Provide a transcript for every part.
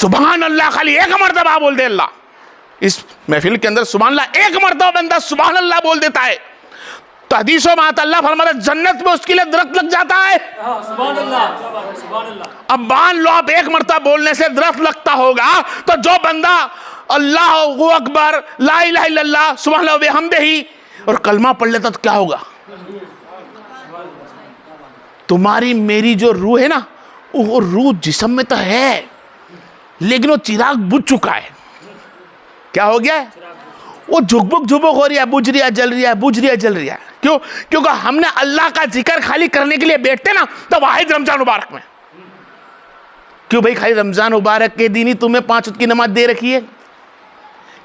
सुभान अल्लाह खाली एक मर्तबा बोल दे अल्लाह, इस महफिल के अंदर सुभान अल्लाह एक मर्तबा बंदा सुभान अल्लाह बोल देता है तो हदीसों में आता अल्लाह फरमाता जन्नत में उसके लिए दरख्त लग जाता है। सुभान अल्लाह। अब मान लो आप एक मर्तबा बोलने से दरख्त लगता होगा, तो जो बंदा अल्लाहु अकबर ला इलाहा इल्लल्लाह सुभान अल्लाह व बिहम्दिही और कलमा पढ़ लेता तो क्या होगा? तुम्हारी मेरी जो रूह है ना, वो रूह जिस्म में तो है लेकिन वो चिराग बुझ चुका है। क्या हो गया है? वो झुकबुक हो रही है, बुझ रही है, जल रही है, बुझ रही है, जल रही है। क्यों? क्योंकि हमने अल्लाह का जिक्र खाली करने के लिए बैठते ना तो वाहिद रमजान मुबारक में। क्यों भाई? खाली रमजान मुबारक के दिन ही तुम्हें 5 वक्त की नमाज दे रखी है?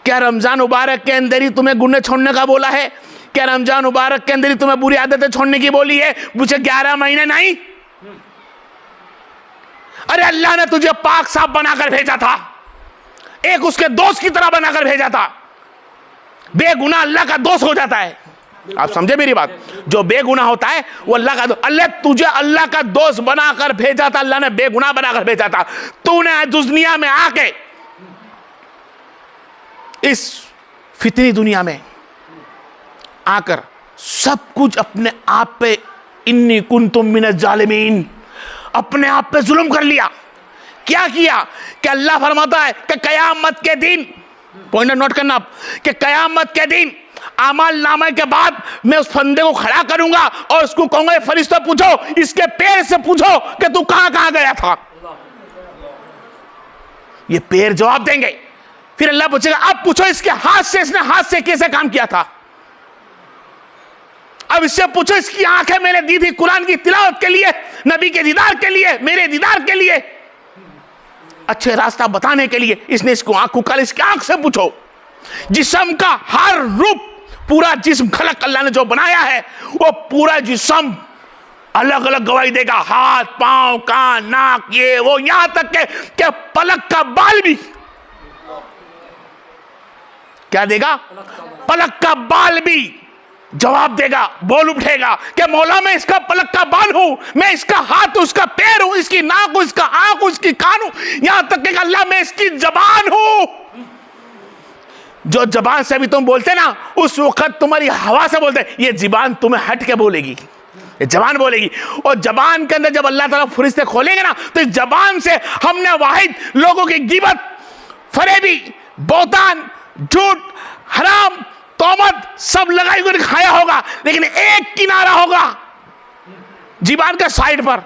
क्या रमजान मुबारक के अंदर ही तुम्हें गुनाह छोड़ने का बोला है? क्या रमजान मुबारक के अंदर ही तुम्हें बुरी आदतें छोड़ने की बोली है? मुझे 11 महीने नहीं। अरे अल्लाह ने तुझे पाक साफ बनाकर भेजा था, एक उसके दोस्त की तरह बनाकर भेजा था। बेगुनाह अल्लाह का दोस्त हो जाता है। आप समझे मेरी बात? जो बेगुनाह होता है वो अल्लाह का दोस्त। अल्लाह तुझे अल्लाह का दोस्त बनाकर भेजा था, अल्लाह ने बेगुनाह बनाकर भेजा था। तूने दुनिया में आके इस फितनी दुनिया में आकर सब कुछ अपने आप पे इन्नी कुंतुम मिनज जालिमीन, अपने आप पे जुल्म कर लिया। क्या किया कि अल्लाह फरमाता है कि कयामत के दिन, पॉइंट नोट करना आप, कि कयामत के दिन आमाल नामे के बाद मैं उस फंदे को खड़ा करूंगा और उसको कहूंगा फरिश्ता पूछो, इसके पैर से पूछो कि तू कहां कहां गया था। ये पैर जवाब देंगे। फिर अल्लाह पूछेगा अब पूछो इसके हाथ से, इसने हाथ से कैसे काम किया था। अब इससे पूछो इसकी आंखें मैंने दी थी कुरान की तिलावत के लिए, नबी के दीदार के लिए, मेरे दीदार के लिए, अच्छे रास्ता बताने के लिए, इसने इसको आंखों का इसकी आंख से पूछो। जिस्म का हर रूप, पूरा जिस्म खलक अल्लाह ने जो बनाया है वो पूरा जिस्म अलग अलग गवाही देगा। हाथ, पांव, कान, नाक, ये वो, यहां तक के पलक का बाल भी क्या देगा? पलक का बाल भी जवाब देगा, बोल उठेगा कि मौला मैं इसका पलक का बाल हूं, मैं इसका हाथ हूं, इसका पैर हूं, इसकी नाक हूं, इसका आंख हूं, इसकी कान हूं, यहां तक कि अल्लाह मैं इसकी जबान हूं। जो जबान से भी तुम बोलते ना, उस वक्त तुम्हारी हवा से बोलते, ये जबान तुम्हें हट के बोलेगी, ये जबान बोलेगी। और जबान के अंदर जब अल्लाह ताला फरिश्ते खोलेंगे ना, तो इस जबान से हमने वाहिद लोगों की गिबत, फरेबी, बोतान, झूठ, हराम, तोमत सब लगाई हुई खाया होगा, लेकिन एक किनारा होगा जीबान के साइड पर,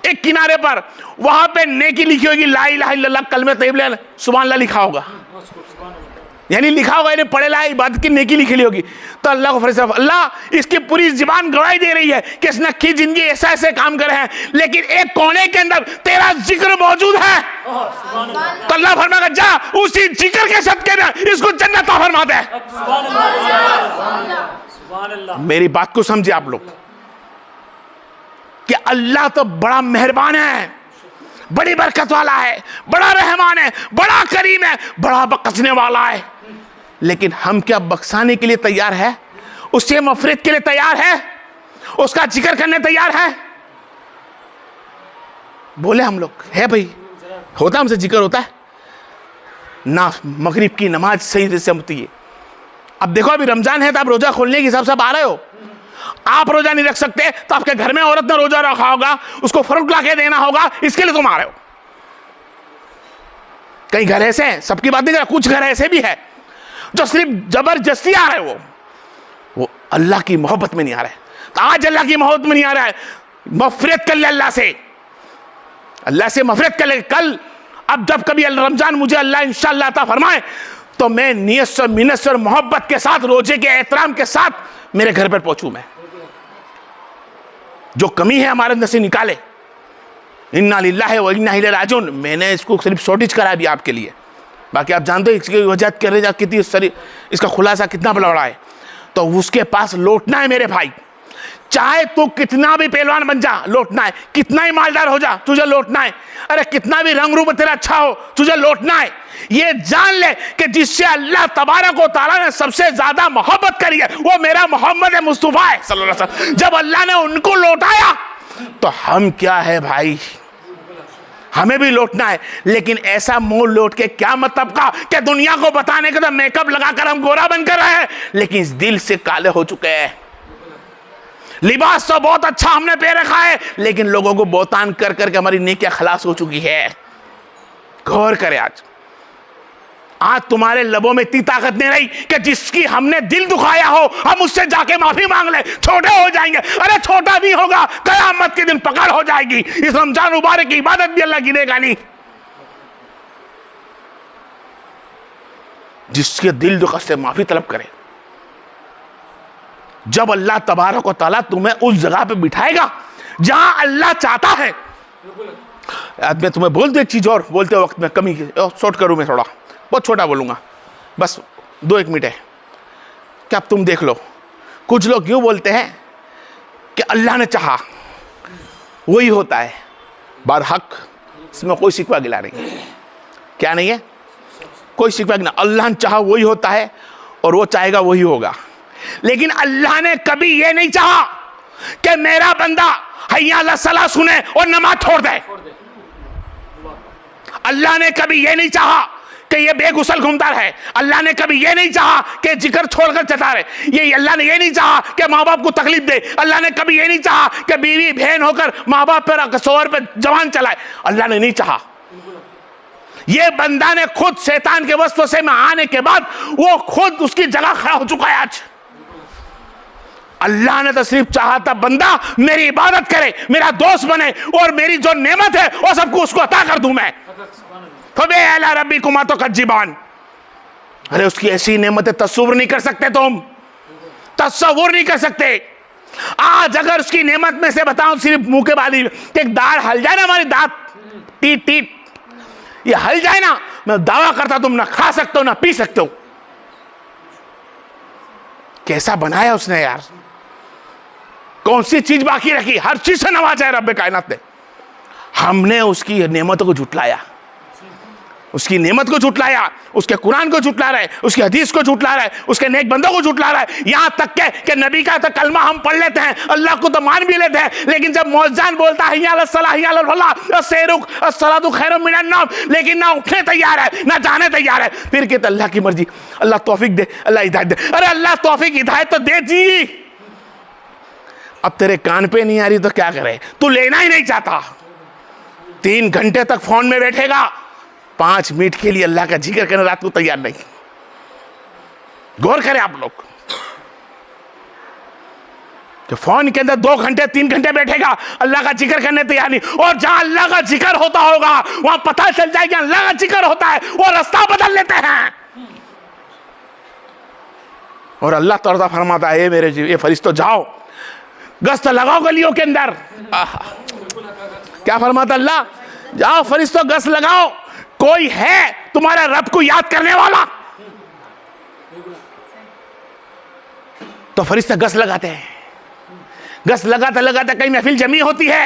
एक किनारे पर, वहां पे नेकी लिखी होगी, ला इलाहा इल्लल्लाह कलमे तैयब सुभान अल्लाह लिखा होगा, यानी लिखा होगा, यानी पढ़े ला इबादत की नेकी लिखी होगी। तो अल्लाह को फरिश्ता, अल्लाह इसकी पूरी जुबान गवाही दे रही है कि इसने की जिंदगी ऐसा ऐसे काम करे हैं, लेकिन एक कोने के अंदर तेरा जिक्र मौजूद है। तो अल्लाह फरमाएगा जा उसी जिक्र के सदके में इसको जन्नत फरमा दे। मेरी बात को समझे आप लोग कि अल्लाह तो बड़ा मेहरबान है, बड़ी बरकत वाला है, बड़ा रहमान है, बड़ा करीम है, बड़ा बख्शने वाला है, लेकिन हम क्या बख्शाने के लिए तैयार है? उससे मफरत के लिए तैयार है? उसका जिक्र करने तैयार है? बोले हम लोग है भाई, होता हमसे जिक्र होता है ना? मगरिब की नमाज सही से होती है। अब देखो अभी रमजान है तो आप रोजा खोलने के हिसाब से आ रहे हो, आप रोजा नहीं रख सकते तो आपके घर में औरत ने रोजा रखा होगा, उसको फरूट ला के देना होगा, इसके लिए तुम आ रहे हो। कई घर ऐसे हैं, सबकी बात नहीं कर रहा, कुछ घर ऐसे भी है जो सिर्फ जबरदस्ती आ रहे हो, वो अल्लाह की मोहब्बत में नहीं आ रहे। तो आज अल्लाह की मोहब्बत में नहीं आ रहा है, मफरत कर ले अल्लाह से मफरत कर ले। कल अब जब कभी रमजान मुझे अल्लाह इंशाअल्लाह अता फरमाए तो मैं नियत से मिन्नत से और मोहब्बत के साथ, रोजे के एहतराम के साथ मेरे घर पर पहुंचूं। मैं जो कमी है हमारे अंदर से निकाले। इन्ना लिल्लाहि व इन्ना इलैहि राजिऊन। मैंने इसको सिर्फ शॉर्टेज करा भी आपके लिए, बाकी आप जानते हो इसकी वजह कर रहे कितनी, इसका खुलासा कितना बड़ा है। तो उसके पास लौटना है मेरे भाई, चाहे तू कितना भी पहलवान बन जा, लौटना है। कितना ही मालदार हो जा, तुझे लौटना है। अरे कितना भी रंग रूप तेरा अच्छा हो, तुझे लौटना है। ये जान ले कि जिससे अल्लाह तबारक व तआला ने सबसे ज्यादा मोहब्बत करी है वो मेरा मोहम्मद मुस्तफा है सल्लल्लाहु अलैहि वसल्लम। जब अल्लाह ने उनको लौटाया तो हम क्या है भाई, हमें भी लौटना है, लेकिन ऐसा मुंह लौट के क्या मतलब का कि दुनिया को बताने के तो मेकअप लगाकर हम गोरा बनकर रहे हैं, लेकिन इस दिल से काले हो चुके हैं। लिबास तो बहुत अच्छा हमने पहन रखा है, लेकिन लोगों को बोतान कर करके हमारी नेकियां खलास हो चुकी है। गौर करें, आज तुम्हारे लबों में इतनी ताकत नहीं रही कि जिसकी हमने दिल दुखाया हो हम उससे जाके माफी मांग ले, छोटे हो जाएंगे। अरे छोटा नहीं होगा, कयामत के दिन पकड़ हो जाएगी। इस रमजान मुबारक की इबादत भी अल्लाह गिनेगा नहीं। जिसके दिल दुख से माफी तलब करे, जब अल्लाह तबारक व तआला तुम्हें उस जगह पे बिठाएगा जहां अल्लाह चाहता है। आज मैं तुम्हें बोल दूं एक चीज और, बोलते वक्त में कमी शॉर्ट करूं, मैं थोड़ा बहुत छोटा बोलूंगा, बस 2-1 मिनट है। क्या अब तुम देख लो, कुछ लोग यूं बोलते हैं कि अल्लाह ने चाहा वही होता है। बात हक, इसमें कोई शिकवा गिला नहीं, क्या नहीं है, कोई शिकवा गिला। अल्लाह ने चाहा वही होता है और वो चाहेगा वही होगा, लेकिन अल्लाह ने कभी ये नहीं चाहा कि मेरा बंदा हैया अला सलाह सुने और नमाज छोड़ दे। अल्लाह ने कभी ये नहीं चाहा कि ये बेगुसल घूमता रहे। अल्लाह ने कभी ये नहीं चाहा कि जिक्र छोड़कर चता रहे। ये अल्लाह ने ये नहीं चाहा कि माँ बाप को तकलीफ दे। अल्लाह ने कभी ये नहीं चाहा कि बीवी बहन होकर माँ बाप पर शोहर पर जवान चलाए। अल्लाह ने नहीं चाहा। ये बंदा ने खुद शैतान के वसवसे में आने के बाद वो खुद उसकी जगह खड़ा हो चुका है। आज अल्लाह ने तो सिर्फ चाहा था बंदा मेरी इबादत करे, मेरा दोस्त बने और मेरी जो नेमत है वो सबको उसको अता कर दूं मैं। रब्बी कुमा तो कज्जिबान, अरे उसकी ऐसी नेमतें तस्वुर नहीं कर सकते, तुम तस्वुर नहीं कर सकते। आज अगर उसकी नेमत में से बताऊं सिर्फ मुंह के बाद ही, एक दाढ़ हल जाए ना, हमारी दांत टीट टीट ये हल जाए ना, मैं दावा करता तुम ना खा सकते हो ना पी सकते हो। कैसा बनाया उसने यार, कौन सी चीज बाकी रखी, हर चीज से नवाजा है रब्बे कायनात ने। हमने उसकी नेमतों को झुटलाया, उसकी नेमत को झुटलाया, उसके कुरान को झुटला रहा है, उसके हदीस को झुटला रहा है, उसके नेक बंदों को झुटला रहा है। यहां तक कि नबी का तो कलमा हम पढ़ लेते हैं, अल्लाह को तो मान भी लेते हैं, लेकिन जब मौजान बोलता है हिया अलस सलाह हिया अलल फलाह अस्सैरुक अस्सलातु खैरुम मिनन नौम, लेकिन ना उठने तैयार है ना जाने तैयार है। फिर कहते अल्लाह की मर्जी, अल्लाह तौफीक दे, अल्लाह हिदायत दे। अरे अल्लाह तौफीक हिदायत तो दे जी, अब तेरे कान पे नहीं आ रही तो क्या करे, तू लेना ही नहीं चाहता। 3 घंटे तक फोन में बैठेगा, 5 मिनट के लिए अल्लाह का जिक्र करने रात को तैयार नहीं। गौर करें आप लोग, तो फोन के अंदर 2 घंटे 3 घंटे बैठेगा, अल्लाह का जिक्र करने तैयार नहीं। और जहां अल्लाह का जिक्र होता होगा वहां पता चल जाएगा अल्लाह का जिक्र होता है, वो रास्ता बदल लेते हैं। और अल्लाह तौर फरमाता है मेरे ये फरिश्तों जाओ गश्त लगाओ गलियों के अंदर। क्या फरमाता अल्लाह, जाओ फरिश्तों गश्त लगाओ, कोई है तुम्हारे रब को याद करने वाला। तो फरिश्ते गश्त लगाते हैं, गश्त लगाते लगाते कहीं महफिल जमी होती है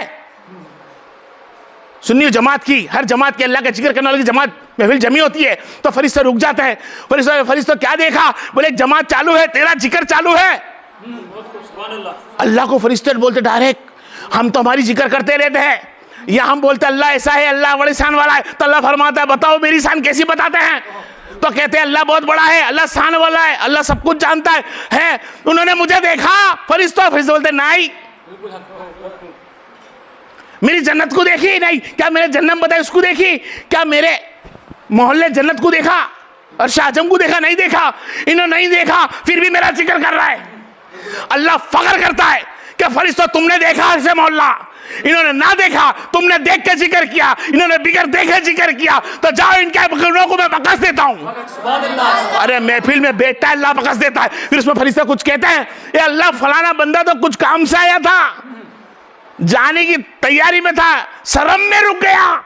सुन्नी जमात की, हर जमात के अल्लाह का जिक्र करने वाली जमात महफिल जमी होती है, तो फरिश्ते रुक जाते हैं। फरिश्ते क्या देखा, बोले जमात चालू है, तेरा जिक्र चालू है। अल्लाह को फरिश्ते बोलते डायरेक्ट, हम तो हमारी जिक्र करते रहते हैं, या हम बोलते अल्लाह ऐसा है, अल्लाह बड़ी शान वाला है। तो अल्लाह फरमाता है बताओ मेरी शान कैसी बताते हैं। तो कहते हैं अल्लाह बहुत बड़ा है, अल्लाह शान वाला है, अल्लाह सब कुछ जानता है। उन्होंने मुझे देखा, फरिश्ते बोलते नहीं, मेरी जन्नत को देखी नहीं, क्या मेरे जन्नत बताए उसको देखी, क्या मेरे मोहल्ले जन्नत को देखा और शाहजम को देखा, नहीं देखा। इन्होंने नहीं देखा फिर भी मेरा जिक्र कर रहा है। अल्लाह फख्र करता है कि फरिश्तों तुमने देखा ऐसे मोहल्ला, इन्होंने ना देखा, तुमने देख के जिक्र किया, इन्होंने बिगर देखे जिक्र किया, तो जाओ इनके गुनाहों को मैं बख्श देता हूं। अरे महफिल में बैठता है अल्लाह बख्श देता है। फिर उसमें फरिश्ते कुछ कहते हैं, ये अल्लाह फलाना बंदा तो कुछ काम से आया था, जाने की तैयारी में था, शर्म में रुक गया।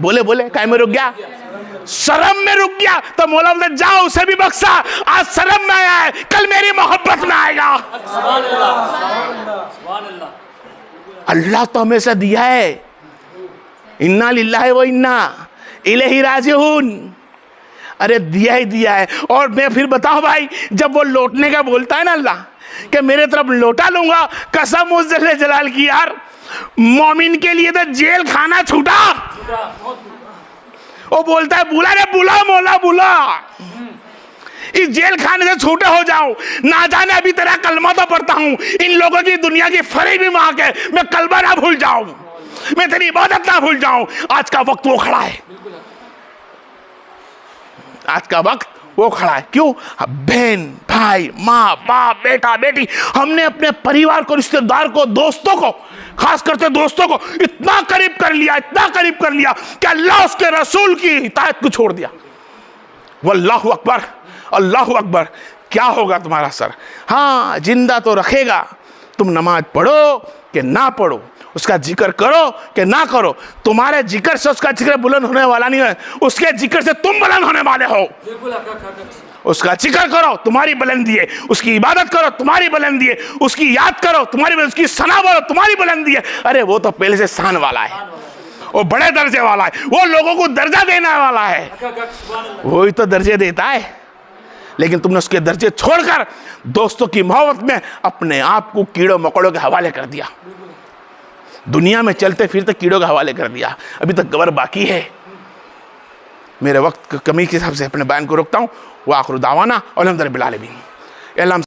बोले बोले काय में रुक गया, शर्म में रुक गया। तो मौला बोलते जाओ उसे भी बख्शा, आज शर्म में आया है, कल मेरी मोहब्बत में आएगा। अल्लाह तो हमेशा दिया है, इन्ना लिल्लाहि व इन्ना इलैहि राजिऊन। अरे दिया ही दिया है। और मैं फिर बताऊं भाई, जब वो लौटने का बोलता है ना अल्लाह कि मेरे तरफ लौटा लूंगा, कसम उस जल्ले जलाल की यार, मोमिन के लिए तो जेल खाना छूटा। वो बोलता है बुला रे बुला मौला बुला, इस जेल खाने से छूटे हो जाओ। ना जाने अभी तेरा कलमा तो पढ़ता हूं, इन लोगों की दुनिया की फरी भी मां के मैं कलमा ना भूल जाऊं, मैं तेरी इबादत ना भूल जाऊं। आज का वक्त वो खड़ा है, आज का वक्त वो खड़ा है। क्यों? बहन भाई माँ बाप बेटा बेटी, हमने अपने परिवार को, रिश्तेदार को, दोस्तों को, खास करके दोस्तों को इतना करीब कर लिया, इतना करीब कर लिया कि अल्लाह उसके रसूल की हिदायत को छोड़ दिया। वल्लाहु अकबर, अल्लाहु अकबर। क्या होगा तुम्हारा सर? हाँ, जिंदा तो रखेगा। तुम नमाज पढ़ो कि ना पढ़ो, उसका जिक्र करो कि ना करो, तुम्हारे जिक्र से उसका जिक्र बुलंद होने वाला नहीं है, उसके जिक्र से तुम बुलंद होने वाले हो। उसका जिक्र करो, तुम्हारी बुलंदी है। उसकी इबादत करो, तुम्हारी बुलंदी है। उसकी याद करो, तुम्हारी, उसकी सना बोलो, तुम्हारी बुलंदी है। अरे वो तो पहले से शान वाला है, वो बड़े दर्जे वाला है, वो लोगों को दर्जा देने वाला है, वही तो दर्जे देता है। लेकिन तुमने उसके दर्जे छोड़कर दोस्तों की मोहब्बत में अपने आप को कीड़ों मकोड़ों के हवाले कर दिया, दुनिया में चलते फिरते कीड़ों के हवाले कर दिया। अभी तक कबर बाकी है। मेरे वक्त की कमी के हिसाब से अपने बयान को रोकता हूँ। व आखिर दावाना अल्हम्दुलिल्लाह बिल आलमीन।